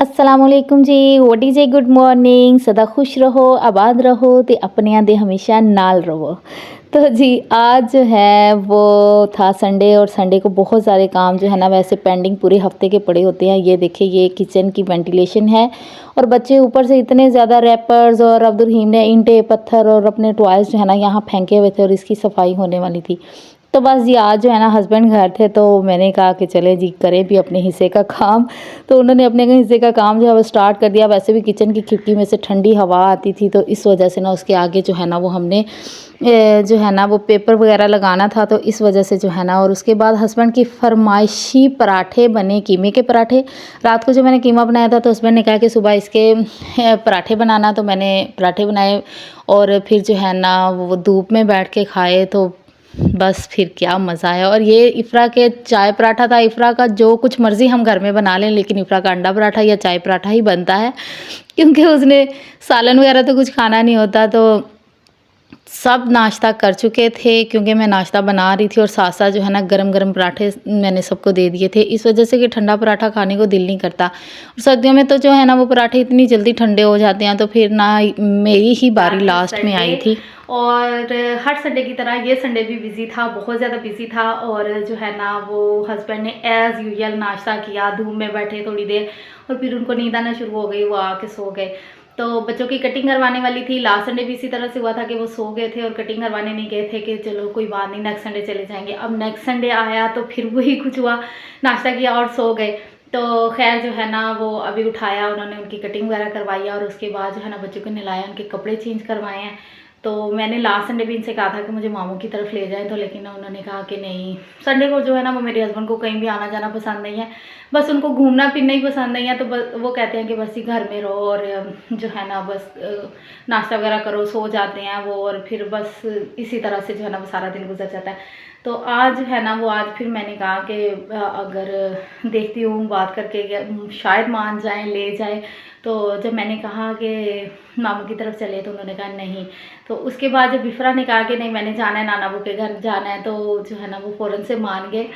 अस्सलामुअलैकुम जी। वोटी जी good morning. सदा खुश रहो, आबाद रहो ते अपनियां दे हमेशा नाल रहो। तो जी आज जो है वो था संडे और संडे को बहुत सारे काम जो है ना वैसे पेंडिंग पूरे हफ्ते के पड़े होते हैं। ये देखिए ये किचन की वेंटिलेशन है और बच्चे ऊपर से इतने ज़्यादा रैपर्स और अब्दुल रहीम ने ईंटें पत्थर और अपने टॉयज़ जो है ना यहाँ फेंके हुए थे और इसकी सफाई होने वाली थी। तो बस जी आज जो है ना हस्बैंड घर थे तो मैंने कहा कि चले जी करें भी अपने हिस्से का काम। तो उन्होंने अपने हिस्से का काम जो है वो स्टार्ट कर दिया। वैसे भी किचन की खिड़की में से ठंडी हवा आती थी तो इस वजह से ना उसके आगे जो है ना वो हमने जो है ना वो पेपर वगैरह लगाना था तो इस वजह से जो है ना। और उसके बाद हस्बैंड की फरमाइशी पराठे बने, कीमे के पराठे। रात को जो मैंने कीमा बनाया था तो हस्बैंड ने कहा कि सुबह इसके पराठे बनाना, तो मैंने पराठे बनाए और फिर जो है ना वो धूप में बैठ के खाए तो बस फिर क्या मज़ा आया। और ये इफ़रा के चाय पराठा था। इफ़रा का जो कुछ मर्ज़ी हम घर में बना लें लेकिन इफ़रा का अंडा पराठा या चाय पराठा ही बनता है क्योंकि उसने सालन वगैरह तो कुछ खाना नहीं होता। तो सब नाश्ता कर चुके थे क्योंकि मैं नाश्ता बना रही थी और साथ साथ जो है ना गरम गरम पराठे मैंने सबको दे दिए थे इस वजह से कि ठंडा पराठा खाने को दिल नहीं करता। और सर्दियों में तो जो है ना वो पराठे इतनी जल्दी ठंडे हो जाते हैं। तो फिर ना मेरी ही बारी लास्ट में आई थी और हर संडे की तरह ये संडे भी बिज़ी था, बहुत ज़्यादा बिज़ी था। और जो है ना वो हस्बैंड ने एज़ यूजुअल नाश्ता किया, धूप में बैठे थोड़ी देर और फिर उनको नींद आना शुरू हो गई, वो आके सो गए। तो बच्चों की कटिंग करवाने वाली थी। लास्ट संडे भी इसी तरह से हुआ था कि वो सो गए थे और कटिंग करवाने नहीं गए थे कि चलो कोई बात नहीं नेक्स्ट संडे चले जाएंगे। अब नेक्स्ट संडे आया तो फिर वही कुछ हुआ, नाश्ता किया और सो गए। तो खैर जो है ना वो अभी उठाया, उन्होंने उनकी कटिंग वगैरह करवाई और उसके बाद जो है ना बच्चों को नहलाया, उनके कपड़े चेंज करवाए हैं। तो मैंने लास्ट संडे भी इनसे कहा था कि मुझे मामू की तरफ ले जाएं तो लेकिन उन्होंने कहा कि नहीं, संडे को जो है ना वो मेरे हस्बैंड को कहीं भी आना जाना पसंद नहीं है, बस उनको घूमना फिरना ही पसंद नहीं है। तो बस वो कहते हैं कि बस ही घर में रहो और जो है ना बस नाश्ता वगैरह करो, सो जाते हैं वो और फिर बस इसी तरह से जो है ना वो सारा दिन गुजर जाता है। तो आज है ना वो आज फिर मैंने कहा कि अगर देखती हूँ बात करके शायद मान जाए ले जाए। तो जब मैंने कहा कि मामू की तरफ चले तो उन्होंने कहा नहीं। तो उसके बाद जब इफ़रा ने कहा कि नहीं मैंने जाना है, नाना बू के घर जाना है, तो जो है ना वो फ़ौरन से मान गए।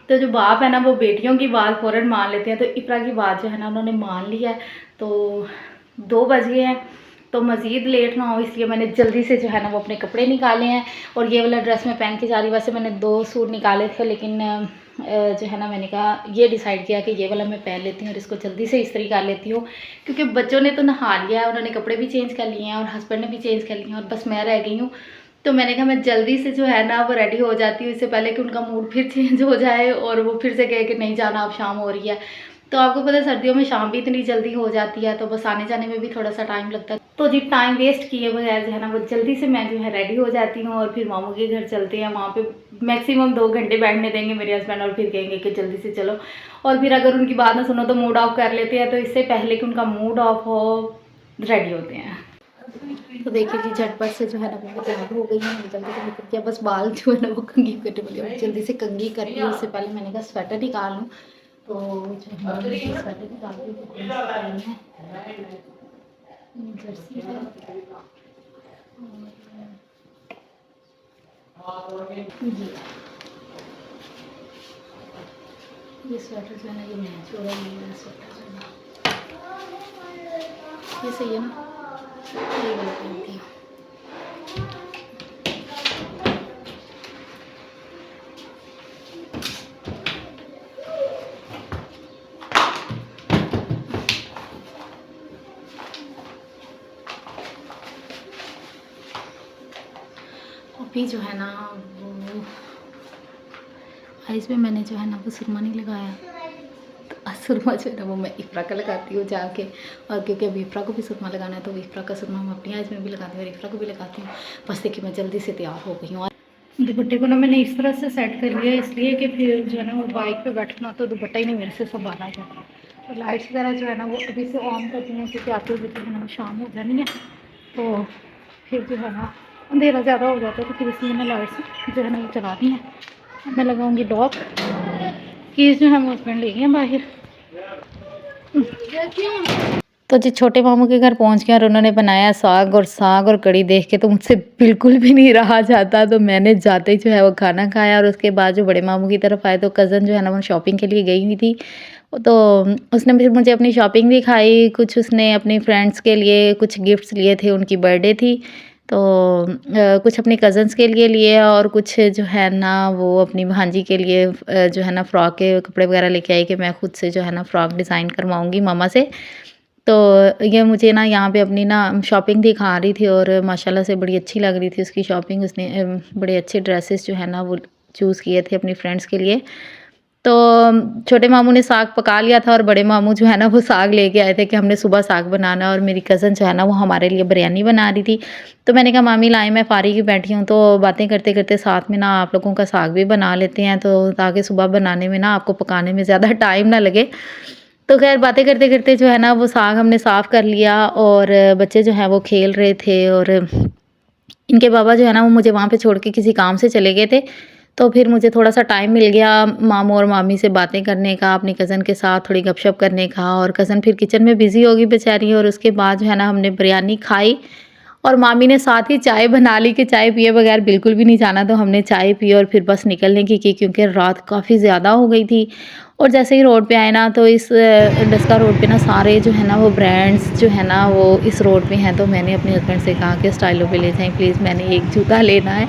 तो जो बाप है ना वो बेटियों की बात फ़ौरन मान लेते हैं, तो इफ़रा की बात जो है ना उन्होंने मान लिया है। तो 2 बज गए हैं तो मज़ीद लेट ना हो इसलिए मैंने जल्दी से जो है ना वो अपने कपड़े निकाले हैं और ये वाला ड्रेस मैं पहन के जा रही। वैसे मैंने 2 सूट निकाले थे लेकिन जो है ना मैंने कहा ये डिसाइड किया कि ये वाला मैं पहन लेती हूँ और इसको जल्दी से इस्त्री कर लेती हूँ क्योंकि बच्चों ने तो नहा लिया है, उन्होंने कपड़े भी चेंज कर लिए हैं और हस्बैंड ने भी चेंज कर लिए हैं और बस मैं रह गई हूँ। तो मैंने कहा मैं जल्दी से जो है ना वो रेडी हो जाती हूँ इससे पहले कि उनका मूड फिर चेंज हो जाए और वो फिर से कहे कि नहीं जाना अब शाम हो रही है। तो आपको पता है सर्दियों में शाम भी इतनी जल्दी हो जाती है तो बस आने जाने में भी थोड़ा सा टाइम लगता है। तो जी टाइम वेस्ट किए बगैर जो है ना वो जल्दी से मैं जो है रेडी हो जाती हूँ और फिर मामू के घर चलते हैं। वहाँ पे मैक्सिमम 2 घंटे बैठने देंगे मेरे हस्बैंड और फिर कहेंगे कि जल्दी से चलो। और फिर अगर उनकी बात ना सुनो तो मूड ऑफ कर लेते हैं, तो इससे पहले कि उनका मूड ऑफ हो रेडी होते हैं। तो देखिए जी झटपट से जो है ना वो तैयार हो गई है, जल्दी से निकल के बस बाल जो है ना वो कंघी करने वाली, जल्दी से कंघी कर ली। उससे पहले मैंने कहा स्वेटर निकाल लूँ तो जो है स्वेटर निकाल ली जर्सी है जी। ये स्वेटर जो है ना ये मैच हो रहा है, स्वेटर जो है ये सही है ना, ये वाला पहनती हूँ। अभी जो है ना वो आइज़ में मैंने जो है ना वो सुरमा नहीं लगाया, तो सुरमा जो है ना वो मैं इफ़रा का लगाती हूँ जाके। और क्योंकि अभी इफ़रा को भी सुरमा लगाना है तो इफ़रा का सुरमा मैं अपनी आइज़ में भी लगाती हूँ और इफ़रा को भी लगाती हूँ। बस देखिए मैं जल्दी से तैयार हो गई हूँ। दुपट्टे को ना मैंने इस तरह से सेट कर लिया इसलिए कि फिर जो है ना वो बाइक पे बैठना तो दुपट्टा ही नहीं मेरे से संभाला जाता। तो लाइट्स वगैरह जो है ना वो अभी से ऑन करती हैं क्योंकि आते हुए जो है ना शाम हो जानी है तो फिर जो है ना अंधेरा ज़्यादा हो जाता है। तो फिर इसलिए मैं लाइट्स जो है ना वो चलानी है। मैं लगाऊंगी लॉक, कीज़ जो है वो हस्बैंड ले गए हैं बाहर। तो जी छोटे मामू के घर पहुंच गए और उन्होंने बनाया साग और कड़ी देख के तो मुझसे बिल्कुल भी नहीं रहा जाता। तो मैंने जाते ही जो है वो खाना खाया और उसके बाद जो बड़े मामू की तरफ आए तो कज़न जो है ना वो शॉपिंग के लिए गई हुई थी तो उसने फिर मुझे अपनी शॉपिंग दिखाई, कुछ उसने अपनी फ्रेंड्स के लिए कुछ गिफ्ट्स लिए थे, उनकी बर्थडे थी। तो कुछ अपने कज़न्स के लिए लिए और कुछ जो है ना वो अपनी भांजी के लिए जो है ना फ्रॉक के कपड़े वगैरह लेके आई कि मैं खुद से जो है ना फ्रॉक डिज़ाइन करवाऊँगी मम्मा से। तो ये मुझे ना यहाँ पे अपनी ना शॉपिंग दिखा रही थी और माशाल्लाह से बड़ी अच्छी लग रही थी उसकी शॉपिंग। उसने बड़े अच्छे ड्रेसेस जो है ना वो चूज़ किए थे अपनी फ्रेंड्स के लिए। तो छोटे मामू ने साग पका लिया था और बड़े मामू जो है ना वो साग लेके आए थे कि हमने सुबह साग बनाना है, और मेरी कज़न जो है ना वो हमारे लिए बिरयानी बना रही थी। तो मैंने कहा मामी लाएँ, मैं फ़ारिग ही बैठी हूँ तो बातें करते-करते साथ में ना आप लोगों का साग भी बना लेते हैं, तो ताकि सुबह बनाने में ना आपको पकाने में ज़्यादा टाइम ना लगे। तो ख़ैर बातें करते-करते जो है ना वो साग हमने साफ़ कर लिया और बच्चे जो हैं वो खेल रहे थे, और इनके पापा जो है ना वो मुझे वहाँ पे छोड़ के किसी काम से चले गए थे। तो फिर मुझे थोड़ा-सा टाइम मिल गया मामू और मामी से बातें करने का, अपनी कज़न के साथ थोड़ी गपशप करने का, और कज़न फिर किचन में बिज़ी हो गई बेचारी, और उसके बाद जो है ना हमने बिरयानी खाई और मामी ने साथ ही चाय बना ली कि चाय पिए बगैर बिल्कुल भी नहीं जाना। तो हमने चाय पी और फिर बस निकलने की क्योंकि रात काफ़ी ज़्यादा हो गई थी। और जैसे ही रोड पे आए ना तो इस डस्का रोड पे ना सारे जो है ना वो ब्रांड्स जो है ना वो इस रोड पे हैं। तो मैंने अपने हस्बैंड से कहा कि स्टाइलो पे ले जाएँ प्लीज़, मैंने एक जूता लेना है।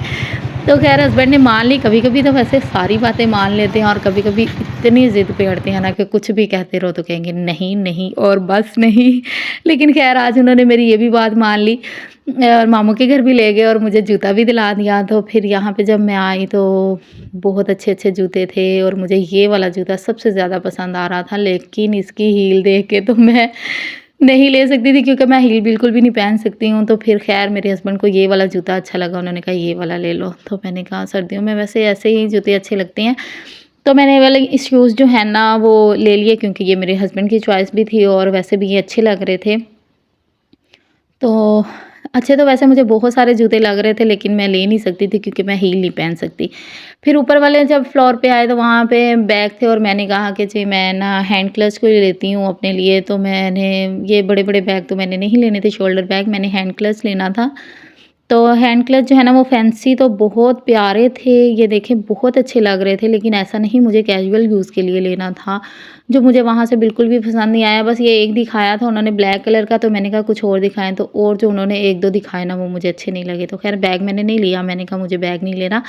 तो ख़ैर हस्बैंड ने मान ली। कभी-कभी तो वैसे सारी बातें मान लेते हैं और कभी-कभी इतनी ज़िद पे अड़ते हैं ना कि कुछ भी कहते रहो तो कहेंगे नहीं, नहीं और बस नहीं। लेकिन ख़ैर आज उन्होंने मेरी ये भी बात मान ली और मामू के घर भी ले गए और मुझे जूता भी दिला दिया। तो फिर यहाँ पे जब मैं आई तो बहुत अच्छे-अच्छे जूते थे और मुझे ये वाला जूता सबसे ज़्यादा पसंद आ रहा था, लेकिन इसकी हील देख के तो मैं नहीं ले सकती थी क्योंकि मैं हील बिल्कुल भी नहीं पहन सकती हूँ। तो फिर ख़ैर मेरे हस्बैंड को ये वाला जूता अच्छा लगा, उन्होंने कहा ये वाला ले लो। तो मैंने कहा सर्दियों में वैसे ऐसे ही जूते अच्छे लगते हैं। तो मैंने ये वाले शूज़ जो है ना वो ले लिए क्योंकि ये मेरे हस्बैंड की चॉइस भी थी और वैसे भी ये अच्छे लग रहे थे। तो अच्छे तो वैसे मुझे बहुत सारे जूते लग रहे थे लेकिन मैं ले नहीं सकती थी क्योंकि मैं हील नहीं पहन सकती। फिर ऊपर वाले जब फ्लोर पे आए तो वहाँ पे बैग थे और मैंने कहा कि जी मैं ना हैंड क्लच को ही लेती हूँ अपने लिए। तो मैंने ये बड़े-बड़े बैग तो मैंने नहीं लेने थे, शोल्डर बैग, मैंने हैंड क्लच लेना था। तो हैंड क्लच जो है ना वो फैंसी तो बहुत प्यारे थे, ये देखें बहुत अच्छे लग रहे थे, लेकिन ऐसा नहीं मुझे कैजुअल यूज़ के लिए लेना था, जो मुझे वहाँ से बिल्कुल भी पसंद नहीं आया। बस ये एक दिखाया था उन्होंने ब्लैक कलर का, तो मैंने कहा कुछ और दिखाएँ, तो और जो उन्होंने 1-2 दिखाए ना वो मुझे अच्छे नहीं लगे। तो ख़ैर बैग मैंने नहीं लिया, मैंने कहा मुझे बैग नहीं लेना।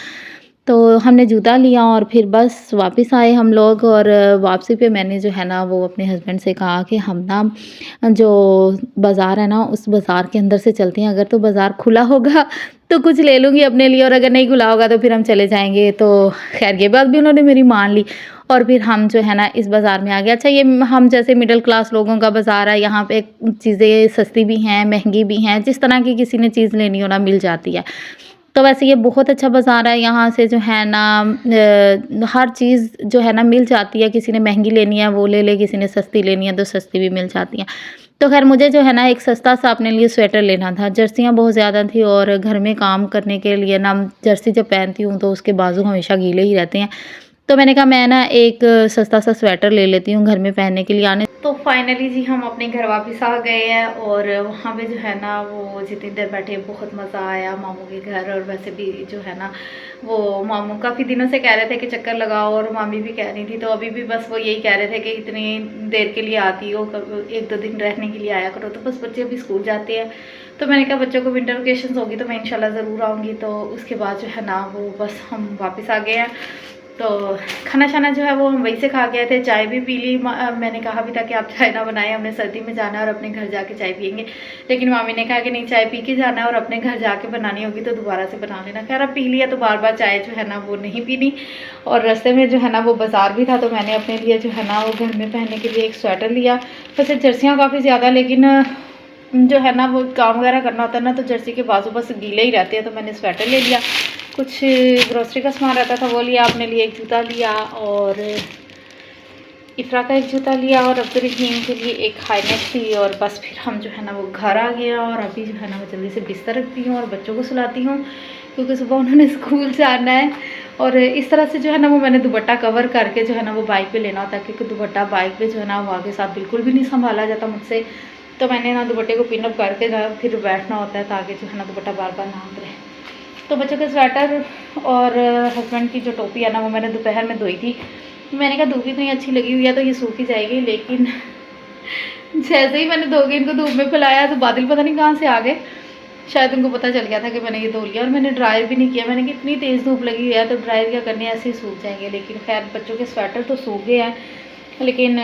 तो हमने जूता लिया और फिर बस वापस आए हम लोग, और वापसी पे मैंने जो है ना वो अपने हस्बैंड से कहा कि हम ना जो बाज़ार है ना उस बाज़ार के अंदर से चलते हैं, अगर तो बाज़ार खुला होगा तो कुछ ले लूँगी अपने लिए, और अगर नहीं खुला होगा तो फिर हम चले जाएँगे। तो ख़ैर ये बात भी उन्होंने मेरी मान ली और फिर हम जो है ना इस बाज़ार में आ गए। अच्छा, ये हम जैसे मिडिल क्लास लोगों का बाज़ार है, यहाँ पे चीज़ें सस्ती भी हैं, महंगी भी हैं, जिस तरह की किसी ने चीज़ लेनी हो ना मिल जाती है। तो वैसे ये बहुत अच्छा बाज़ार है, यहाँ से जो है ना हर चीज़ जो है ना मिल जाती है, किसी ने महंगी लेनी है वो ले ले, किसी ने सस्ती लेनी है तो सस्ती भी मिल जाती है। तो ख़ैर मुझे जो है ना एक सस्ता सा अपने लिए स्वेटर लेना था, जर्सियाँ बहुत ज़्यादा थी और घर में काम करने के लिए ना जर्सी जब पहनती हूँ तो उसके बाजू हमेशा गीले ही रहते हैं। तो मैंने कहा मैं ना एक सस्ता सा स्वेटर ले लेती हूँ घर में पहनने के लिए आने। तो फाइनली जी हम अपने घर वापस आ गए हैं और वहाँ पे जो है ना वो जितनी देर बैठे बहुत मज़ा आया मामू के घर। और वैसे भी जो है ना वो मामू काफ़ी दिनों से कह रहे थे कि चक्कर लगाओ, और मामी भी कह रही थी, तो अभी भी बस वो यही कह रहे थे कि इतनी देर के लिए आती हो, 1-2 दिन रहने के लिए आया करो। तो बस बच्चे अभी स्कूल जाते हैं, तो मैंने कहा बच्चों को विंटर वेकेशन होगी तो मैं इंशाल्लाह ज़रूर आऊँगी। तो उसके बाद जो है ना वो बस हम वापस आ गए हैं। तो खाना शाना जो है वो हम वहीं से खा गए थे, चाय भी पी ली। मैंने कहा भी था कि आप चाय ना बनाएं, हमने सर्दी में जाना है और अपने घर जाके चाय पियेंगे, लेकिन मामी ने कहा कि नहीं चाय पी के जाना है और अपने घर जाके बनानी होगी तो दोबारा से बना लेना। खैर अब पी लिया तो बार बार चाय जो है ना वो नहीं पीनी। और रास्ते में जो है ना वो बाज़ार भी था, तो मैंने अपने लिए जो है ना वो घर में पहनने के लिए एक स्वेटर लिया। वैसे जर्सियाँ काफ़ी ज़्यादा, लेकिन जो है ना वो काम वगैरह करना होता है ना तो जर्सी के बाजू बस गीले ही रहते हैं, तो मैंने स्वेटर ले लिया। कुछ ग्रोसरी का सामान रहता था वो लिया, अपने लिए एक जूता लिया और इफ़रा का एक जूता लिया और अब्दुल-रहीम के लिए एक हाई नेक थी। और बस फिर हम जो है ना वो घर आ गए और अभी जो है ना वो जल्दी से बिस्तर रखती हूँ और बच्चों को सुलाती हूँ क्योंकि सुबह उन्होंने स्कूल जाना है। और इस तरह से जो है ना वो मैंने दुपट्टा कवर करके जो है ना वो बाइक पे लेना होता है, क्योंकि दुपट्टा बाइक पे जो है ना वो आगे साथ बिल्कुल भी नहीं संभाला जाता मुझसे। तो मैंने ना दुपट्टे को पिन अप करके फिर बैठना होता है ताकि जो है ना दुपट्टा बार बार ना उतरे। तो बच्चों के स्वेटर और हस्बैंड की जो टोपी है ना वो मैंने दोपहर में धोई थी, मैंने कहा धूप इतनी अच्छी लगी हुई है तो ये सूख ही जाएगी, लेकिन जैसे ही मैंने धो के इनको धूप में फैलाया तो बादल पता नहीं कहाँ से आ गए। शायद उनको पता चल गया था कि मैंने ये धो लिया, और मैंने ड्रायर भी नहीं किया। मैंने कि इतनी तेज़ धूप लगी हुई है तो ड्रायर क्या करने, ऐसे ही सूख जाएंगे। लेकिन खैर बच्चों के स्वेटर तो सूख गए हैं, लेकिन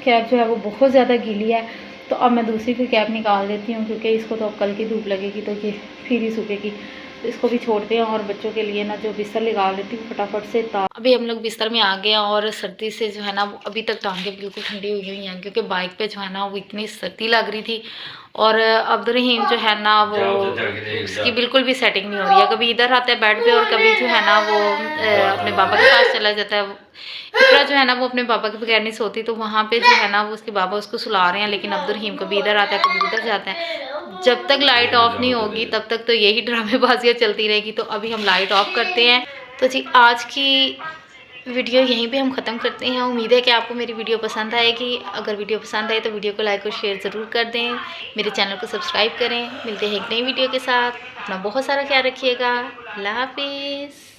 कैप जो है वो बहुत ज़्यादा गीली है। तो अब मैं दूसरी की कैप निकाल देती हूँ, क्योंकि इसको तो अब कल की धूप लगेगी तो ये फिर ही सूखेगी। तो इसको भी छोड़ते हैं और बच्चों के लिए ना जो बिस्तर निकाल देती हूँ फटाफट से। अभी हम लोग बिस्तर में आ गए हैं, और सर्दी से जो है ना वो अभी तक टांगें बिल्कुल ठंडी हुई हुई हैं, क्योंकि बाइक पे जो है ना वो इतनी सर्दी लग रही थी। और अब्दुर्रहीम जो है ना वो उसकी बिल्कुल भी सेटिंग नहीं हो रही है। कभी इधर आता है बेड पे और कभी जो है ना वो अपने पापा के पास चला जाता है। इकरा जो है ना वो अपने पापा के बगैर नहीं सोती, तो वहाँ पे जो है ना वो उसके पापा उसको सुला रहे हैं, लेकिन अब्दुर्रहीम कभी इधर आता है कभी उधर जाता है। जब तक लाइट ऑफ नहीं होगी तब तक तो यही ड्रामेबाजियाँ चलती रहेगी। तो अभी हम लाइट ऑफ करते हैं। तो जी आज की वीडियो यहीं पे हम ख़त्म करते हैं। उम्मीद है कि आपको मेरी वीडियो पसंद आएगी। अगर वीडियो पसंद आए तो वीडियो को लाइक और शेयर ज़रूर कर दें, मेरे चैनल को सब्सक्राइब करें। मिलते हैं एक नई वीडियो के साथ। अपना बहुत सारा ख्याल रखिएगा। अल्लाह हाफिज़।